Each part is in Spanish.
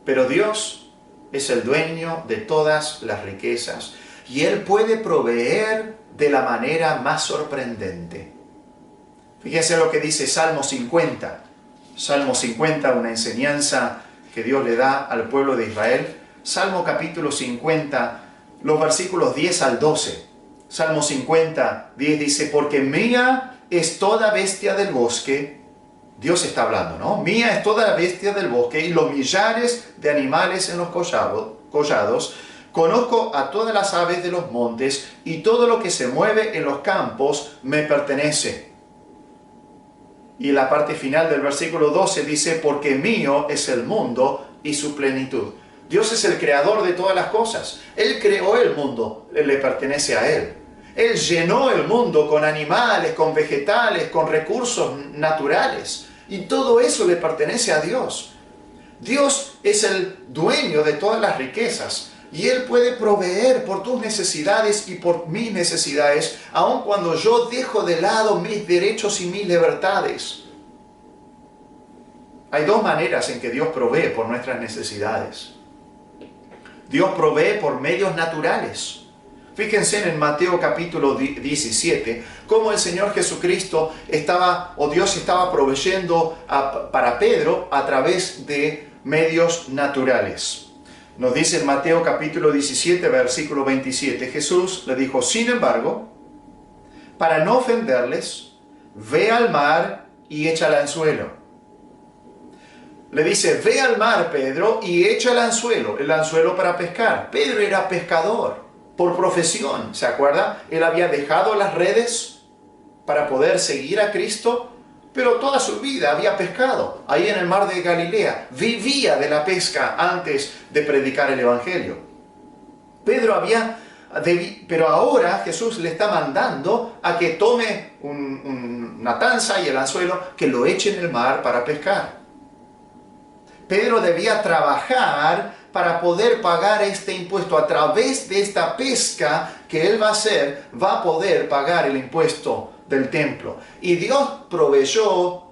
Pero Dios es el dueño de todas las riquezas y Él puede proveer de la manera más sorprendente. Fíjense lo que dice Salmo 50. Salmo 50, una enseñanza que Dios le da al pueblo de Israel. Salmo capítulo 50, los versículos 10 al 12. Salmo 50, 10 dice, porque mía es toda bestia del bosque. Dios está hablando, ¿no? Mía es toda la bestia del bosque y los millares de animales en los collados. Conozco a todas las aves de los montes y todo lo que se mueve en los campos me pertenece. Y la parte final del versículo 12 dice, porque mío es el mundo y su plenitud. Dios es el creador de todas las cosas. Él creó el mundo, le pertenece a Él. Él llenó el mundo con animales, con vegetales, con recursos naturales. Y todo eso le pertenece a Dios. Dios es el dueño de todas las riquezas. Y Él puede proveer por tus necesidades y por mis necesidades, aun cuando yo dejo de lado mis derechos y mis libertades. Hay dos maneras en que Dios provee por nuestras necesidades. Dios provee por medios naturales. Fíjense en Mateo capítulo 17, cómo el Señor Jesucristo Dios estaba proveyendo para Pedro a través de medios naturales. Nos dice en Mateo capítulo 17, versículo 27, Jesús le dijo, sin embargo, para no ofenderles, ve al mar y echa el anzuelo. Le dice, ve al mar, Pedro, y echa el anzuelo para pescar. Pedro era pescador por profesión, ¿se acuerda? Él había dejado las redes para poder seguir a Cristo, pero toda su vida había pescado ahí en el mar de Galilea. Vivía de la pesca antes de predicar el Evangelio. Pero ahora Jesús le está mandando a que tome una tanza y el anzuelo, que lo eche en el mar para pescar. Pedro debía trabajar para poder pagar este impuesto. A través de esta pesca que él va a hacer, va a poder pagar el impuesto del templo. Y Dios proveyó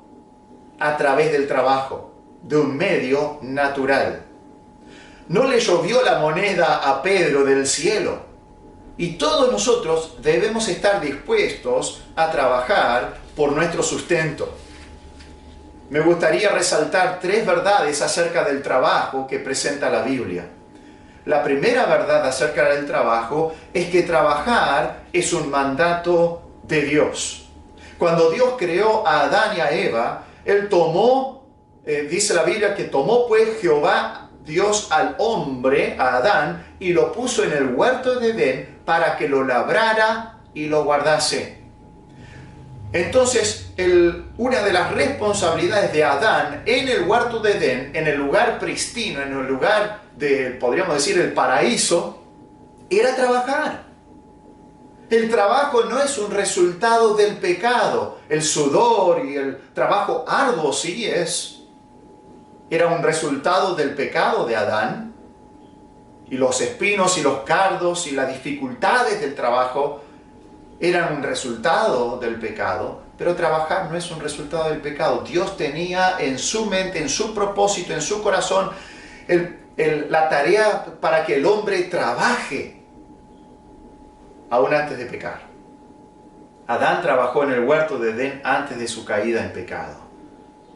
a través del trabajo, de un medio natural. No le llovió la moneda a Pedro del cielo. Y todos nosotros debemos estar dispuestos a trabajar por nuestro sustento. Me gustaría resaltar 3 verdades acerca del trabajo que presenta la Biblia. La primera verdad acerca del trabajo es que trabajar es un mandato de Dios. Cuando Dios creó a Adán y a Eva, Él dice la Biblia que tomó pues Jehová Dios al hombre, a Adán, y lo puso en el huerto de Edén para que lo labrara y lo guardase. Entonces, una de las responsabilidades de Adán en el huerto de Edén, en el lugar pristino, en el lugar podríamos decir, el paraíso, era trabajar. El trabajo no es un resultado del pecado. El sudor y el trabajo arduo sí es. Era un resultado del pecado de Adán. Y los espinos y los cardos y las dificultades del trabajo eran un resultado del pecado, pero trabajar no es un resultado del pecado. Dios tenía en su mente, en su propósito, en su corazón, la tarea para que el hombre trabaje, aún antes de pecar. Adán trabajó en el huerto de Edén antes de su caída en pecado.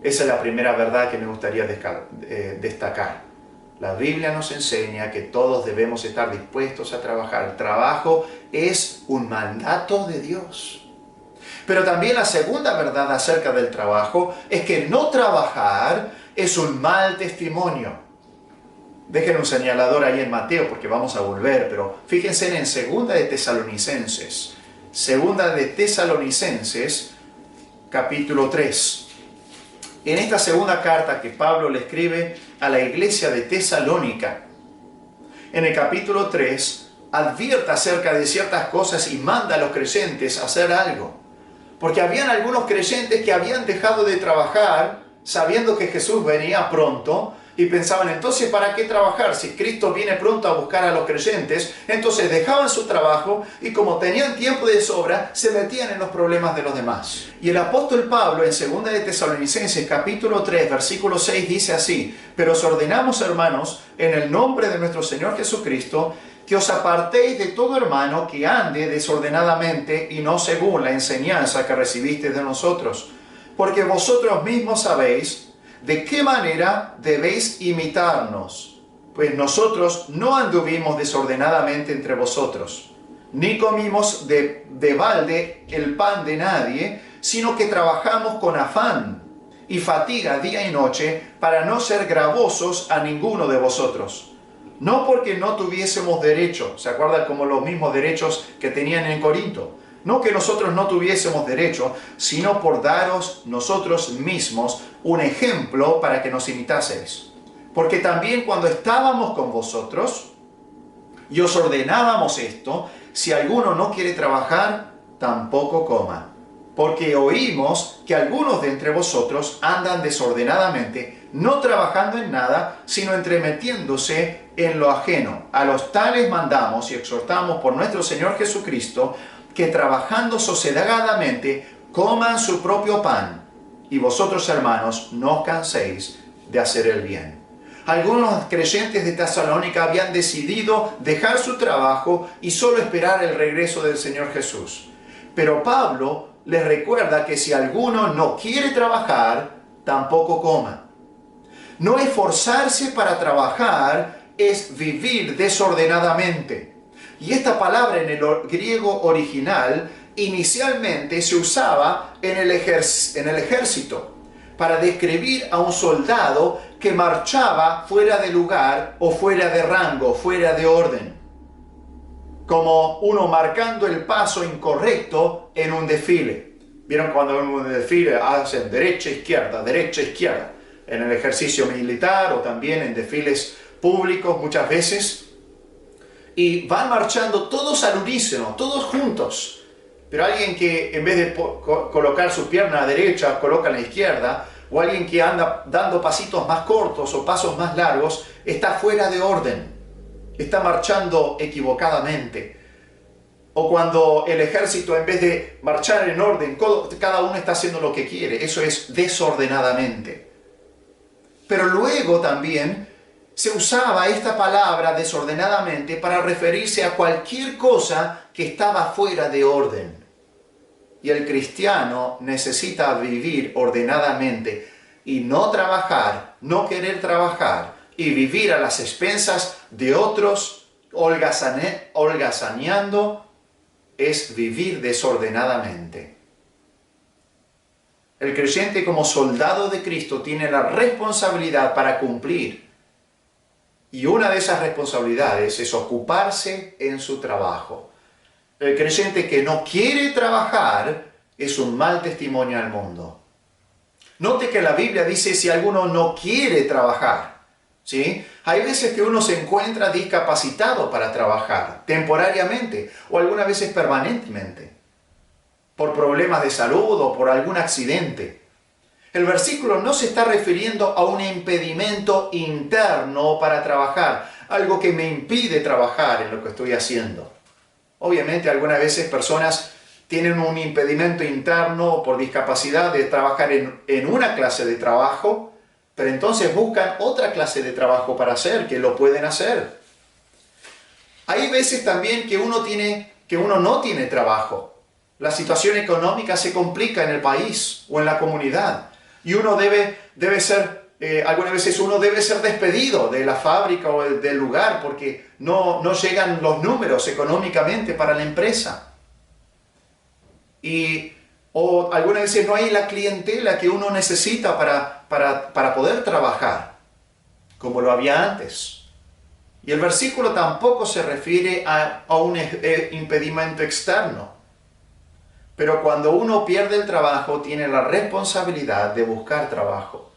Esa es la primera verdad que me gustaría destacar. La Biblia nos enseña que todos debemos estar dispuestos a trabajar. El trabajo es un mandato de Dios. Pero también la segunda verdad acerca del trabajo es que no trabajar es un mal testimonio. Dejen un señalador ahí en Mateo porque vamos a volver, pero fíjense en 2 de Tesalonicenses. 2 de Tesalonicenses, capítulo 3. En esta segunda carta que Pablo le escribe a la iglesia de Tesalónica, en el capítulo 3, advierte acerca de ciertas cosas y manda a los creyentes a hacer algo. Porque habían algunos creyentes que habían dejado de trabajar sabiendo que Jesús venía pronto, Y pensaban, entonces, ¿para qué trabajar? Si Cristo viene pronto a buscar a los creyentes, entonces dejaban su trabajo y como tenían tiempo de sobra, se metían en los problemas de los demás. Y el apóstol Pablo en 2 de Tesalonicenses capítulo 3, versículo 6 dice así: pero os ordenamos, hermanos, en el nombre de nuestro Señor Jesucristo, que os apartéis de todo hermano que ande desordenadamente y no según la enseñanza que recibisteis de nosotros. Porque vosotros mismos sabéis de qué manera debéis imitarnos, pues nosotros no anduvimos desordenadamente entre vosotros, ni comimos de balde el pan de nadie, sino que trabajamos con afán y fatiga día y noche para no ser gravosos a ninguno de vosotros. No porque no tuviésemos derecho, ¿se acuerdan como los mismos derechos que tenían en Corinto? No que nosotros no tuviésemos derecho, sino por daros nosotros mismos un ejemplo para que nos imitaseis. Porque también cuando estábamos con vosotros y os ordenábamos esto, si alguno no quiere trabajar, tampoco coma. Porque oímos que algunos de entre vosotros andan desordenadamente, no trabajando en nada, sino entremetiéndose en lo ajeno. A los tales mandamos y exhortamos por nuestro Señor Jesucristo, que trabajando sosegadamente coman su propio pan, y vosotros, hermanos, no os canséis de hacer el bien. Algunos creyentes de Tesalónica habían decidido dejar su trabajo y solo esperar el regreso del Señor Jesús. Pero Pablo les recuerda que si alguno no quiere trabajar, tampoco coma. No esforzarse para trabajar es vivir desordenadamente. Y esta palabra en el griego original inicialmente se usaba en el ejército para describir a un soldado que marchaba fuera de lugar o fuera de rango, fuera de orden. Como uno marcando el paso incorrecto en un desfile. ¿Vieron cuando en un desfile hacen derecha, izquierda, derecha, izquierda? En el ejercicio militar o también en desfiles públicos muchas veces. Y van marchando todos al unísono, todos juntos. Pero alguien que en vez de colocar su pierna a la derecha, coloca a la izquierda, o alguien que anda dando pasitos más cortos o pasos más largos, está fuera de orden. Está marchando equivocadamente. O cuando el ejército, en vez de marchar en orden, cada uno está haciendo lo que quiere. Eso es desordenadamente. Pero luego también se usaba esta palabra desordenadamente para referirse a cualquier cosa que estaba fuera de orden. Y el cristiano necesita vivir ordenadamente y no trabajar, no querer trabajar y vivir a las expensas de otros, holgazaneando, es vivir desordenadamente. El creyente como soldado de Cristo tiene la responsabilidad para cumplir. Y una de esas responsabilidades es ocuparse en su trabajo. El creyente que no quiere trabajar es un mal testimonio al mundo. Note que la Biblia dice si alguno no quiere trabajar. ¿Sí? Hay veces que uno se encuentra discapacitado para trabajar, temporariamente o algunas veces permanentemente, por problemas de salud o por algún accidente. El versículo no se está refiriendo a un impedimento interno para trabajar, algo que me impide trabajar en lo que estoy haciendo. Obviamente algunas veces personas tienen un impedimento interno por discapacidad de trabajar en una clase de trabajo, pero entonces buscan otra clase de trabajo para hacer, que lo pueden hacer. Hay veces también que uno no tiene trabajo. La situación económica se complica en el país o en la comunidad. Y uno debe ser, algunas veces uno debe ser despedido de la fábrica o del lugar porque no llegan los números económicamente para la empresa. O algunas veces no hay la clientela que uno necesita para poder trabajar, como lo había antes. Y el versículo tampoco se refiere a un impedimento externo. Pero cuando uno pierde el trabajo, tiene la responsabilidad de buscar trabajo.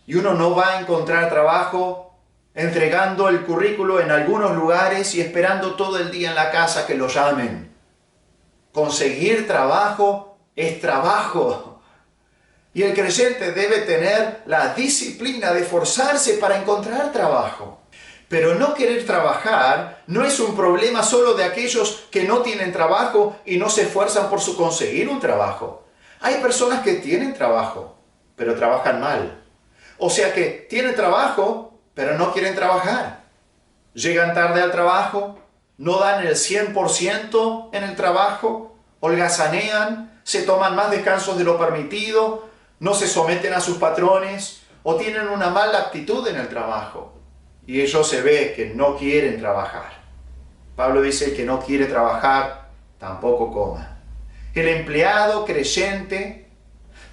Y uno no va a encontrar trabajo entregando el currículo en algunos lugares y esperando todo el día en la casa que lo llamen. Conseguir trabajo es trabajo. Y el creyente debe tener la disciplina de esforzarse para encontrar trabajo. Pero no querer trabajar no es un problema solo de aquellos que no tienen trabajo y no se esfuerzan por conseguir un trabajo. Hay personas que tienen trabajo, pero trabajan mal. O sea que tienen trabajo, pero no quieren trabajar. Llegan tarde al trabajo, no dan el 100% en el trabajo, holgazanean, se toman más descansos de lo permitido, no se someten a sus patrones o tienen una mala actitud en el trabajo. Y ellos se ve que no quieren trabajar. Pablo dice que no quiere trabajar, tampoco coma. El empleado creyente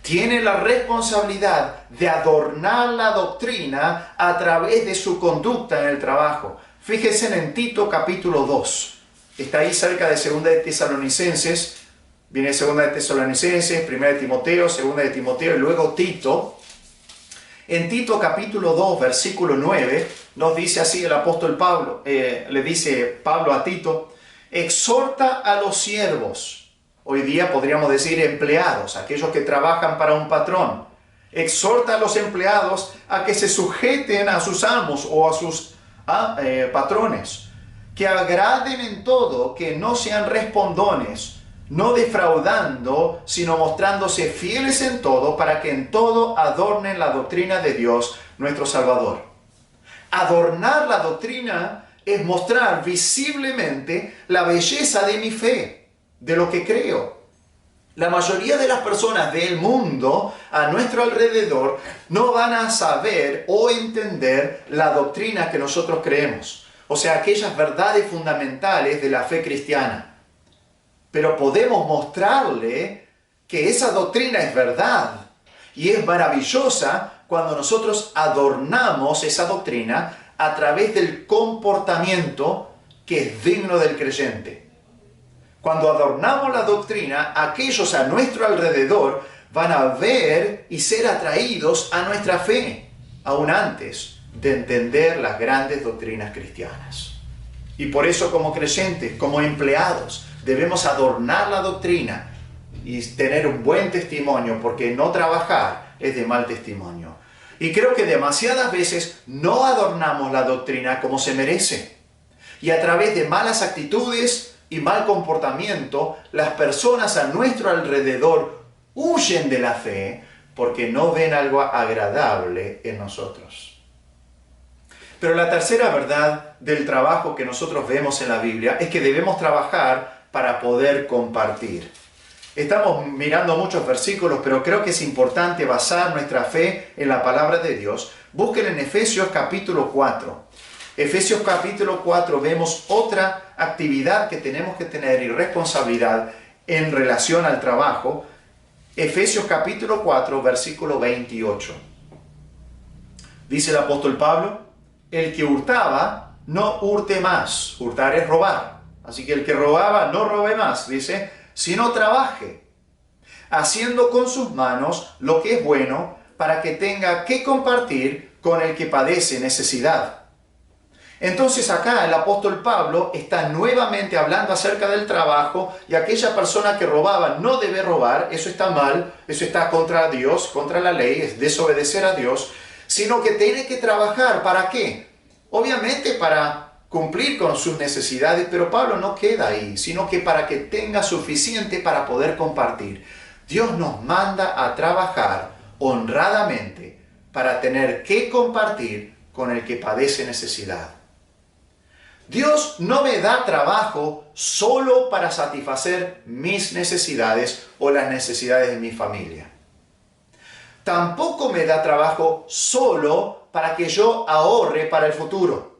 tiene la responsabilidad de adornar la doctrina a través de su conducta en el trabajo. Fíjense en Tito capítulo 2. Está ahí cerca de 2 de Tesalonicenses. Viene 2 de Tesalonicenses, 1 de Timoteo, 2 de Timoteo y luego Tito. En Tito capítulo 2, versículo 9, nos dice así el apóstol Pablo, le dice Pablo a Tito, exhorta a los siervos, hoy día podríamos decir empleados, aquellos que trabajan para un patrón. Exhorta a los empleados a que se sujeten a sus amos o a sus patrones, que agraden en todo, que no sean respondones, no defraudando, sino mostrándose fieles en todo, para que en todo adornen la doctrina de Dios, nuestro Salvador. Adornar la doctrina es mostrar visiblemente la belleza de mi fe, de lo que creo. La mayoría de las personas del mundo a nuestro alrededor no van a saber o entender la doctrina que nosotros creemos, o sea, aquellas verdades fundamentales de la fe cristiana. Pero podemos mostrarle que esa doctrina es verdad y es maravillosa cuando nosotros adornamos esa doctrina a través del comportamiento que es digno del creyente. Cuando adornamos la doctrina, aquellos a nuestro alrededor van a ver y ser atraídos a nuestra fe, aún antes de entender las grandes doctrinas cristianas. Y por eso como creyentes, como empleados, debemos adornar la doctrina y tener un buen testimonio, porque no trabajar es de mal testimonio. Y creo que demasiadas veces no adornamos la doctrina como se merece. Y a través de malas actitudes y mal comportamiento, las personas a nuestro alrededor huyen de la fe porque no ven algo agradable en nosotros. Pero la tercera verdad del trabajo que nosotros vemos en la Biblia es que debemos trabajar para poder compartir. Estamos mirando muchos versículos, pero creo que es importante basar nuestra fe en la palabra de Dios. Busquen en Efesios capítulo 4. Efesios capítulo 4 vemos otra actividad que tenemos que tener y responsabilidad en relación al trabajo. Efesios capítulo 4, versículo 28. Dice el apóstol Pablo, el que hurtaba, no hurte más. Hurtar es robar. Así que el que robaba, no robe más, dice, sino trabaje, haciendo con sus manos lo que es bueno, para que tenga que compartir con el que padece necesidad. Entonces acá el apóstol Pablo está nuevamente hablando acerca del trabajo, y aquella persona que robaba no debe robar, eso está mal, eso está contra Dios, contra la ley, es desobedecer a Dios, sino que tiene que trabajar. ¿Para qué? Obviamente para cumplir con sus necesidades, pero Pablo no queda ahí, sino que para que tenga suficiente para poder compartir. Dios nos manda a trabajar honradamente para tener que compartir con el que padece necesidad. Dios no me da trabajo solo para satisfacer mis necesidades o las necesidades de mi familia. Tampoco me da trabajo solo para que yo ahorre para el futuro.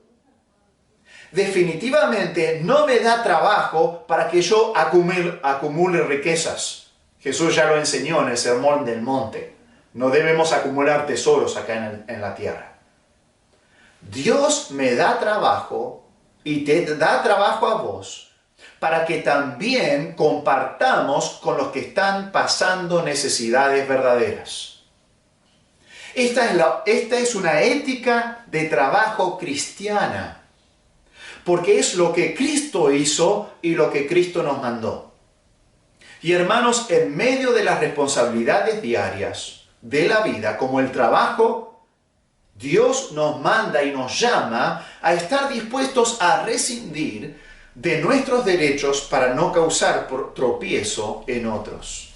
Definitivamente no me da trabajo para que yo acumule riquezas. Jesús ya lo enseñó en el Sermón del Monte. No debemos acumular tesoros acá en la tierra. Dios me da trabajo y te da trabajo a vos para que también compartamos con los que están pasando necesidades verdaderas. Esta es una ética de trabajo cristiana, porque es lo que Cristo hizo y lo que Cristo nos mandó. Y hermanos, en medio de las responsabilidades diarias, de la vida, como el trabajo, Dios nos manda y nos llama a estar dispuestos a rescindir de nuestros derechos para no causar tropiezo en otros.